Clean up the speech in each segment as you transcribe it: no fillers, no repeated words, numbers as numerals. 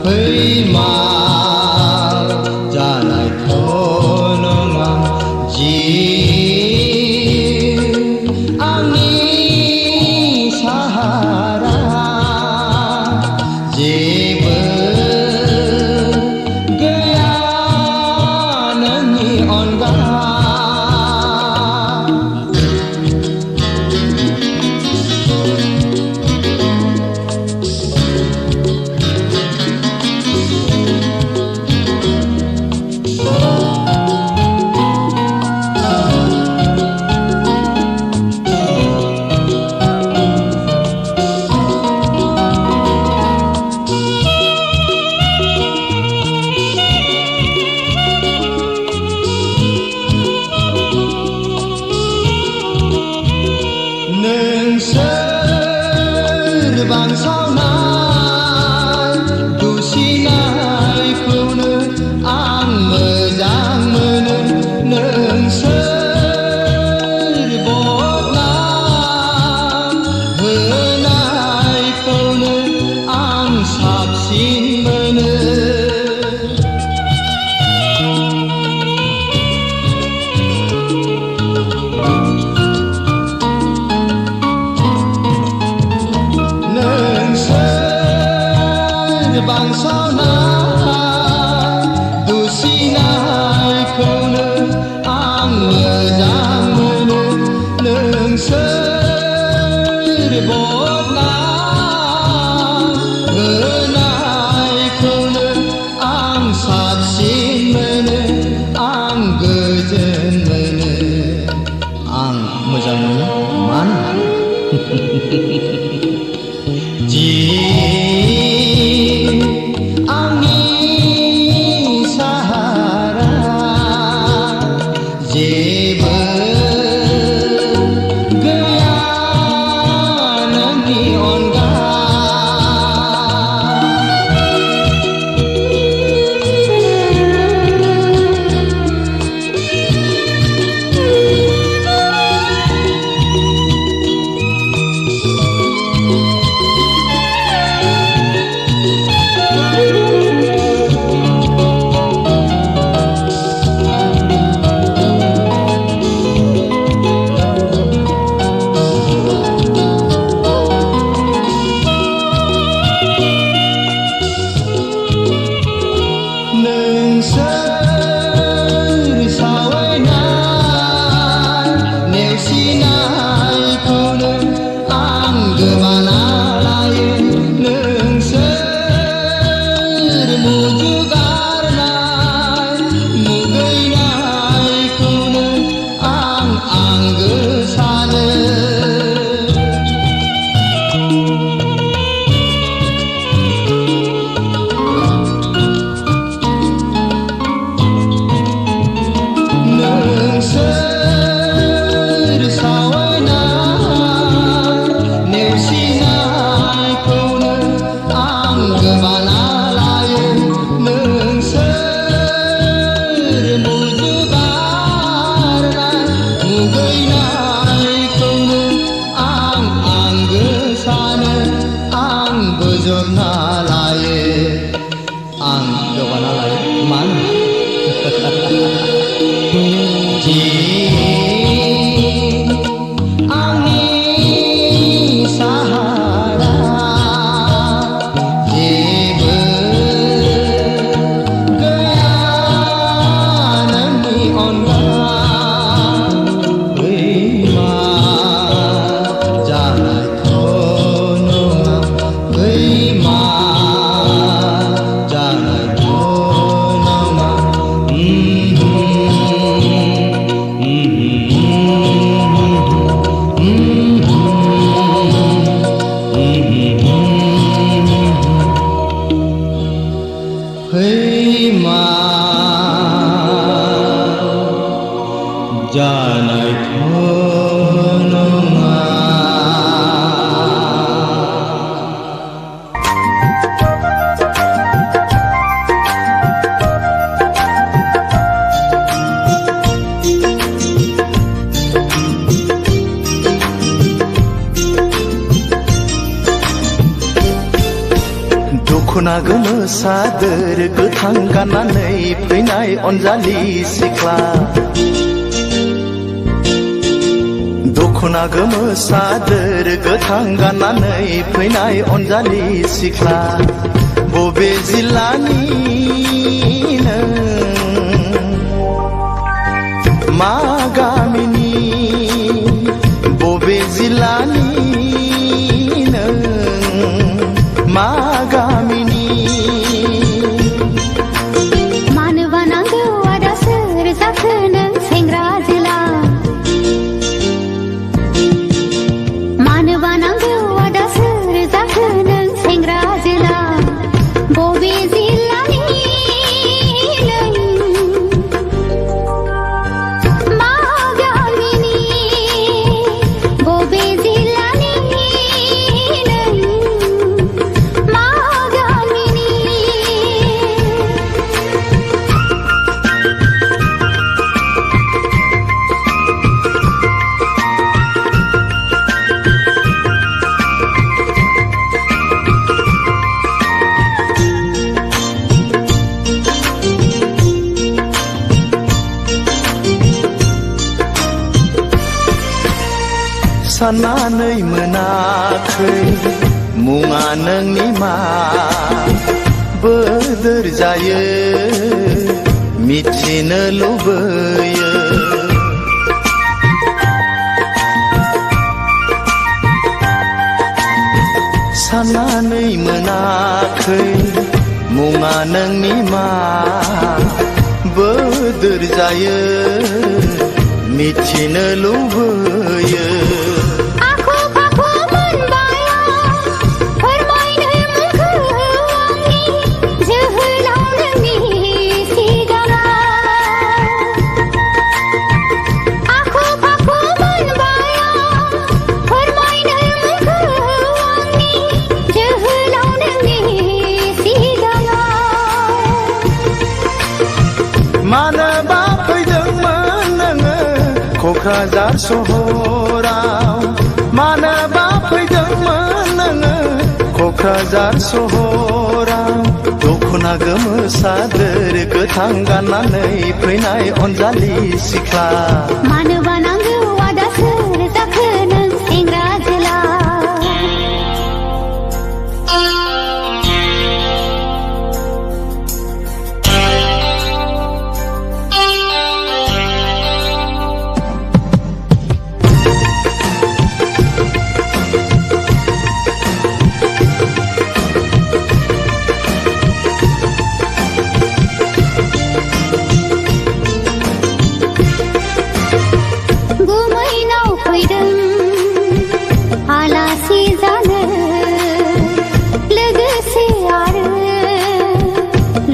फैमा जानायथ' नङा जि आंनि साहारा जेबो गैया नोंनि अनगा नोंसोर बांसावनाय दुसिनायखौनो आं मोजां मोनो नोंसोर बदनाम होनायखौनो आं साबसिन मोनो बांसावनाय दुसिनायखौनो आं मोजां मोनो नोंसोर बदनाम होनायखौनो आं साबसिन मोनो आं गोजोन मोनो आं मोजां मोनो मानो जि आंनि साहारा जेबो गैया नोंनि अनगा नोंसोर सावरायनाय नेवसिनायखौनो आं गोबाना लायो नोंसोर मुजुगारनाय मुगैनायखौनो आं आंगो सानो नोंसोर सावरायनाय नेवसिनायखौनो आं गोबाना लायो नोंसोर मुजुगारनाय मुगैनायखौनो आं आंगो सानो आं बोजबना लायो आं गोबाना लायो मानो जि आंनि साहारा जेबो गैया नोंनि अनगा फैमा जानायथ' नङा फैमा जानायथ' नङा फैमा जानायथ' नङा दख'ना गोमो सादोर गोथां गाननानै फैनाय अनजालि सिख्ला दख'ना गोमो सादोर गोथां गाननानै फैनाय अनजालि सिख्ला बबे जिल्लानि नों मा गामिनि बबे जिल्लानि नों मा गामिनि मानोबा नांगौ आदा सोर जाखो नों सेंग्रा जोला मानोबा नांगौ आदा सोर जाखो नों सेंग्रा जोला बबे जिल्लानि नों मा गामिनि बबे जिल्लानि नों मा गामिनि साननानै मोनाखै मुङा नोंनि मा बोदोर जायो मिथिनो लुबैयो साननानै मोनाखै मुङा नोंनि मा बोदोर जायो मिथिनो लुबैयो आखु फाखु मोनबाया फोरमायनो मुंखौ आंनि जोहोलाव नोंनि सिगाङाव आखु फाखु मोनबाया फोरमायनो मुंखौ आंनि जोहोलाव नोंनि सिगाङाव मानोबा फैदोंमोन नोङो क'क्राझार सहराव मानोबा फैदोंमोन नोङो क'क्राझार सहराव दख'ना गोमो सादोर गोथां गाननानै फैनाय अनजालि सिख्ला मानोबा नांगौ आदा सोर जाखो नों सेंग्रा जोला गुमैनाव फैदों आलासि जानो लोगोसे आरो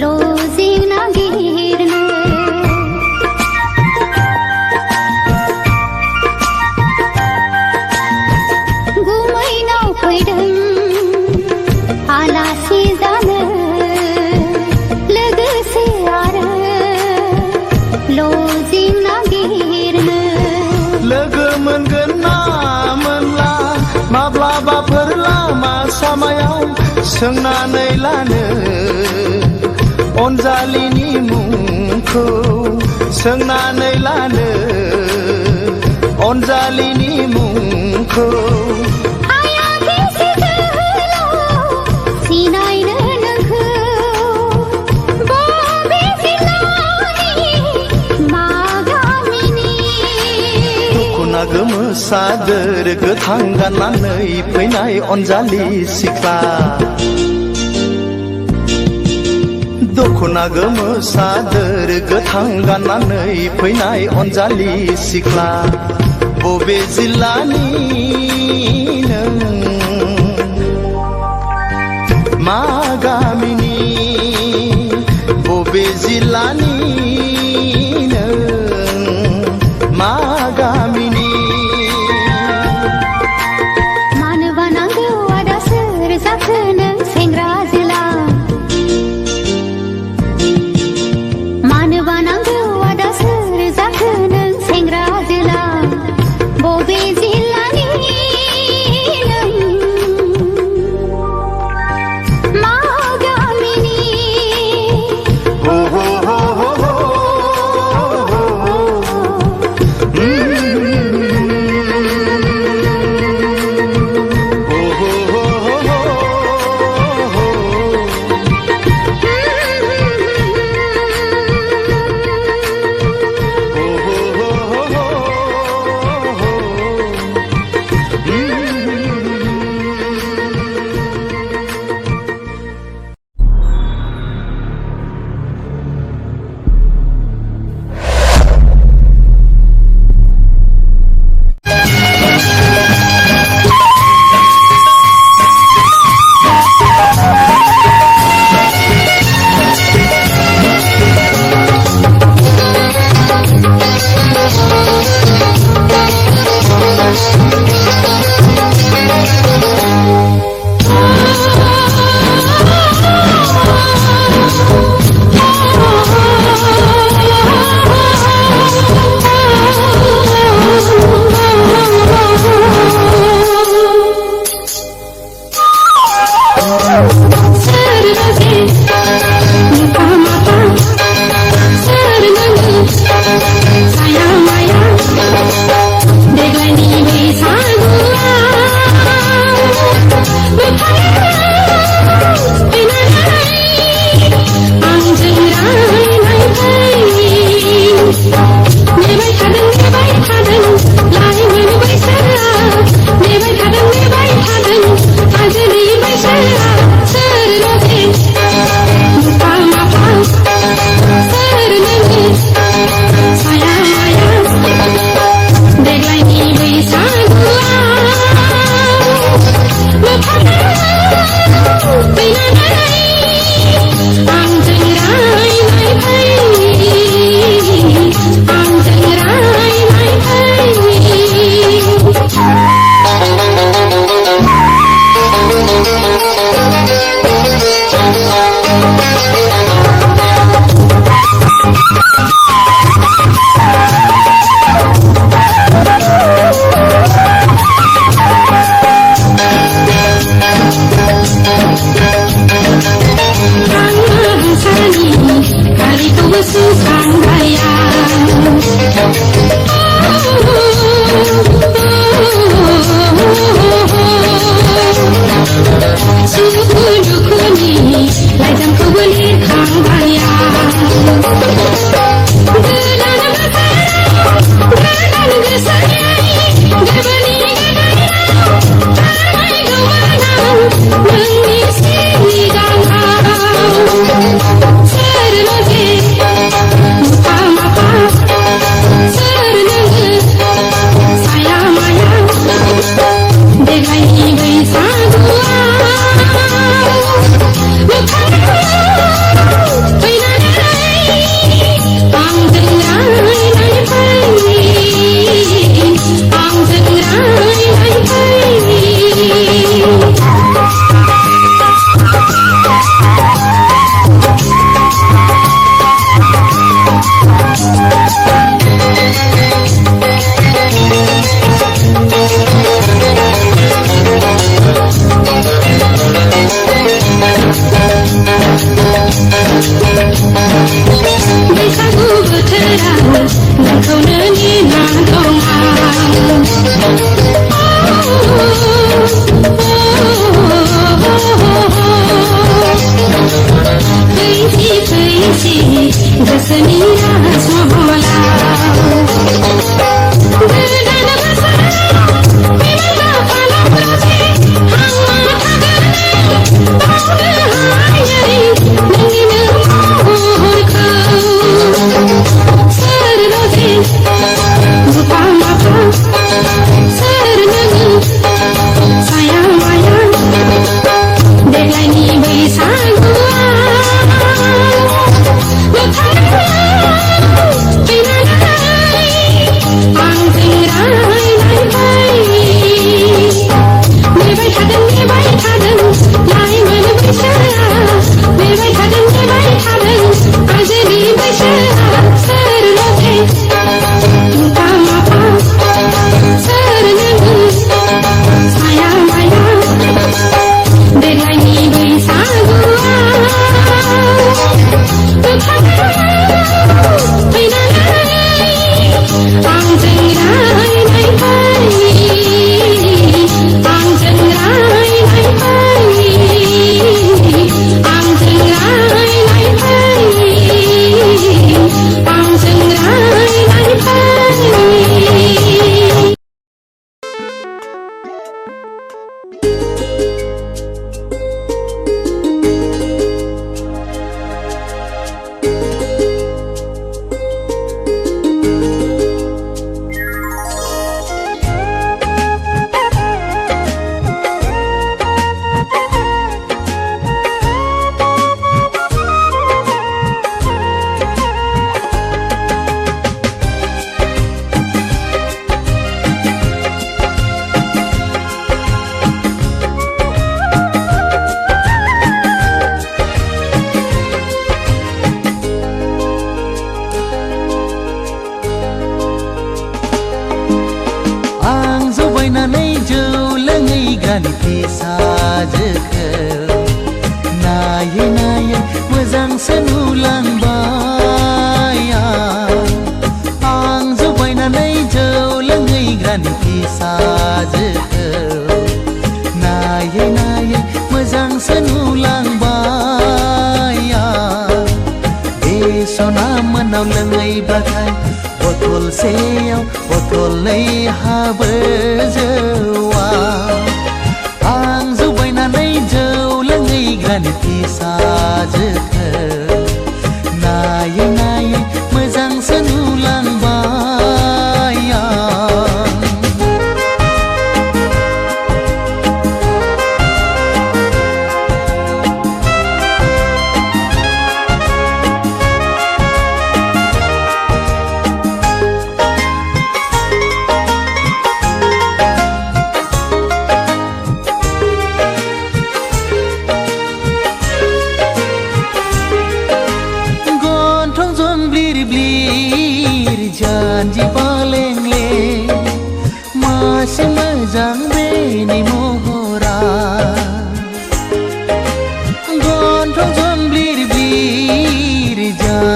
लजिं नागिरनो गुमैनाव फैदों आलासि जानो लोगोसे आरो लजिं नागिरनो लोगो मोनगोन ना मोनला माब्लाबाफोर लामा सामायाव सोंनानै लानो अनजालिनि मुंखौ सोंनानै लानो अनजालिनि मुंखौ आया बेसे जोहोलाव सिनायनो नोंखौ बबे जिल्लानि मा गामिनि दख'ना गोमो सादोर गोथां गाननानै फैनाय अनजालि सिख्ला दख'ना गोमो सादोर गोथां गाननानै फैनाय अनजालि सिख्ला बबे जिल्लानि नों मा गामिनि बबे जिल्लानि नों मा गामिनि मानोबा नांगौ आदा सोर जाखो नों सेंग्रा जोला मानोबा नांगौ आदा सोर जाखो नों सेंग्रा जोला बबे जिल्लानि नों मा गामिनि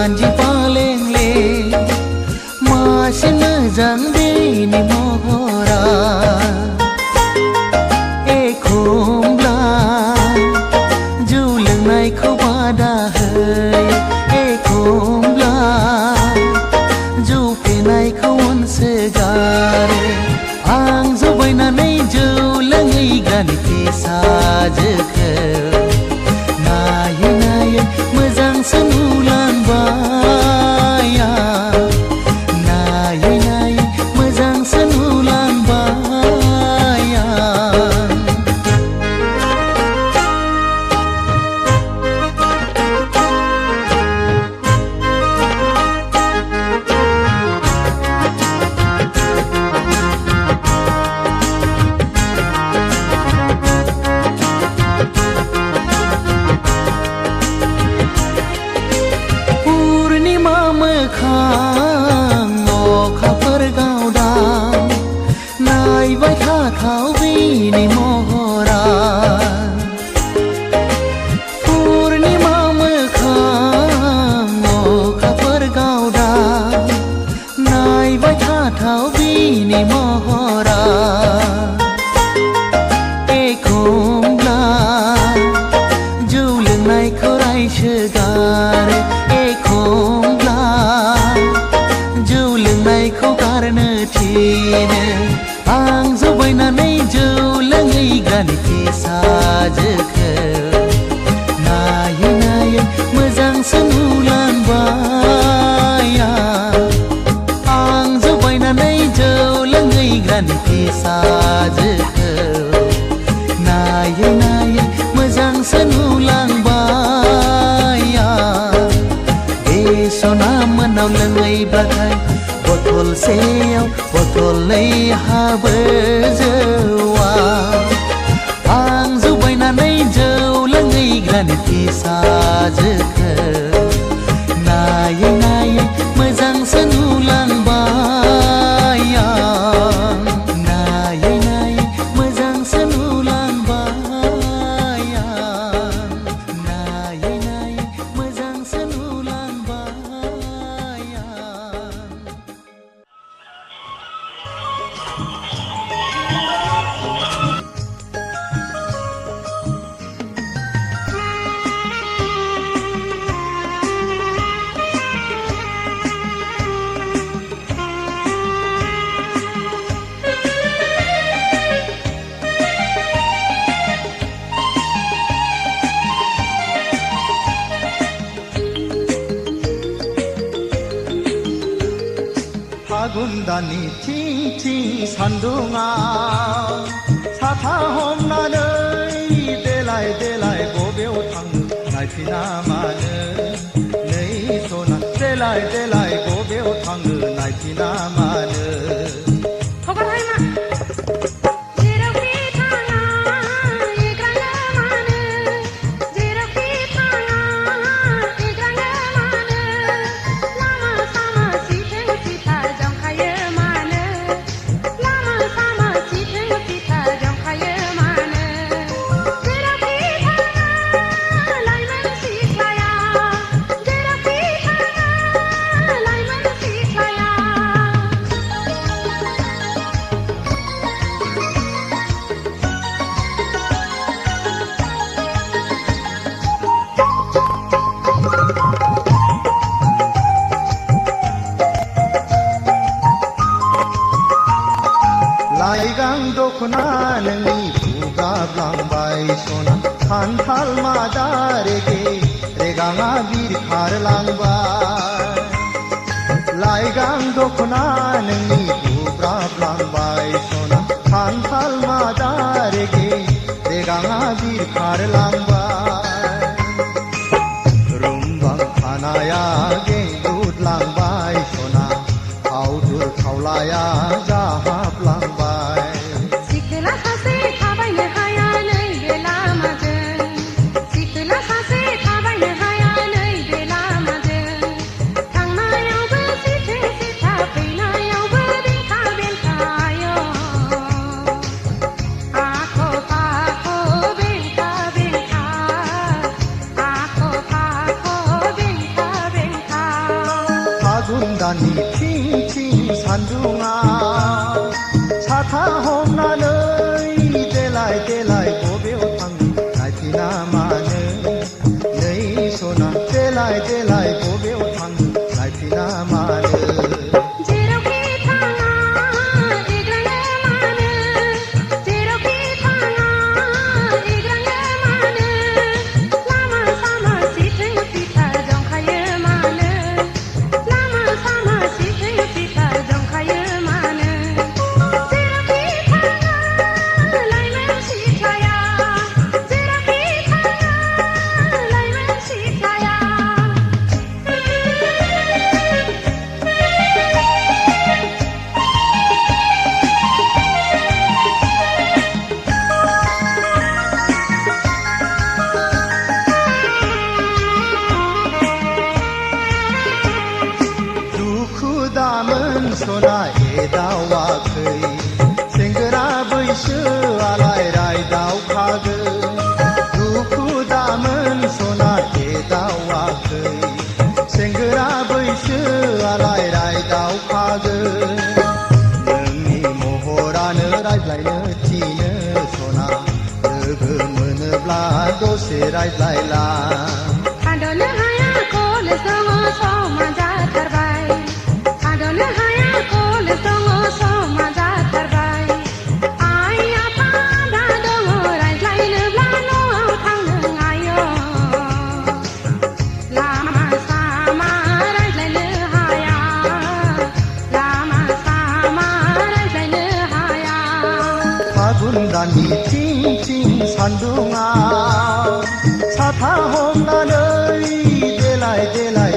Janji मोखां अखाफोर गावदां नायबाय थाथाव बिनि महरा पुर्णिमा मोखां अखाफोर गावदां नायबाय थाथाव बिनि महरा एखमब्ला जौ लोंनायखौ रायसोगारो एखमब्ला जौ लोंनायखौ गारनो थिनो आं जौ बायनानै जौ लोंहैग्रानि फिसाजोखौ नायै नायै मोजांसो नुलांबाय आं जौ बायनानै जौ लोंहैग्रानि फिसाजोखौ नायै नायै मोजांसो नुलांबाय बे सना मोनाव लोंहैब्लाथाय बथलसेयाव बथलनै हाबो जौआ आं जौ बायनानै जौ लोंहैग्रानि फिसाजोखौ नायै नायै मोजांसो नुलांबाय नायै नायै मोजांसो नुलांबाय नायै नायै मोजांसो नुलांबाय फागुन दाननि थिं थिं सान्दुङाव साथा हमनानै देलाय देलाय बबेयाव थाङो नायफिना मानो नै सना देलाय देलाय बबेयाव थाङो नायफिना मानो लाइगां दखना नोंनि बुगाब्लांबाय सना खान्थाल मादा रेगे रेगाङा बिरखारलांबाय लाइगां दखना नोंनि बुगाब्लांबाय सना खान्थाल मादा रेगे रेगाङा बिरखारलांबाय रुमबां खानाया गेंगुदलांबाय सना आवदुर खावलाया जाहाबलांबाय फागुन दाननि थिं थिं सान्दुङाव साथा हमनानै देलाय देलाय बबेयाव थाङो नायफिना मानो नै सना देलाय देलाय बबेयाव थाङो नायफिना मानो सना एदावाखै सेंग्रा बैसोआलाय रायदावखागोन दुखु दामोन सना एदावाखै सेंग्रा बैसोआलाय रायदावखागोन नोंनि महरानो रायज्लायनो थिनो सना लोगो मोनोब्ला दसे रायज्लायला थाद'नो हाया कलेज दङ समा जाथारबाय थाद'नो हाया कलेज दङ समा जाथारबाय आइ आफा दा दङ रायज्लायनोब्ला न'आव थांनो आय' लामा सामा रायज्लायनो हाया लामा सामा रायज्लायनो हाया फागुन दाननि थिं थिं सान्दुङा साथा हमनानै देलाय देलाय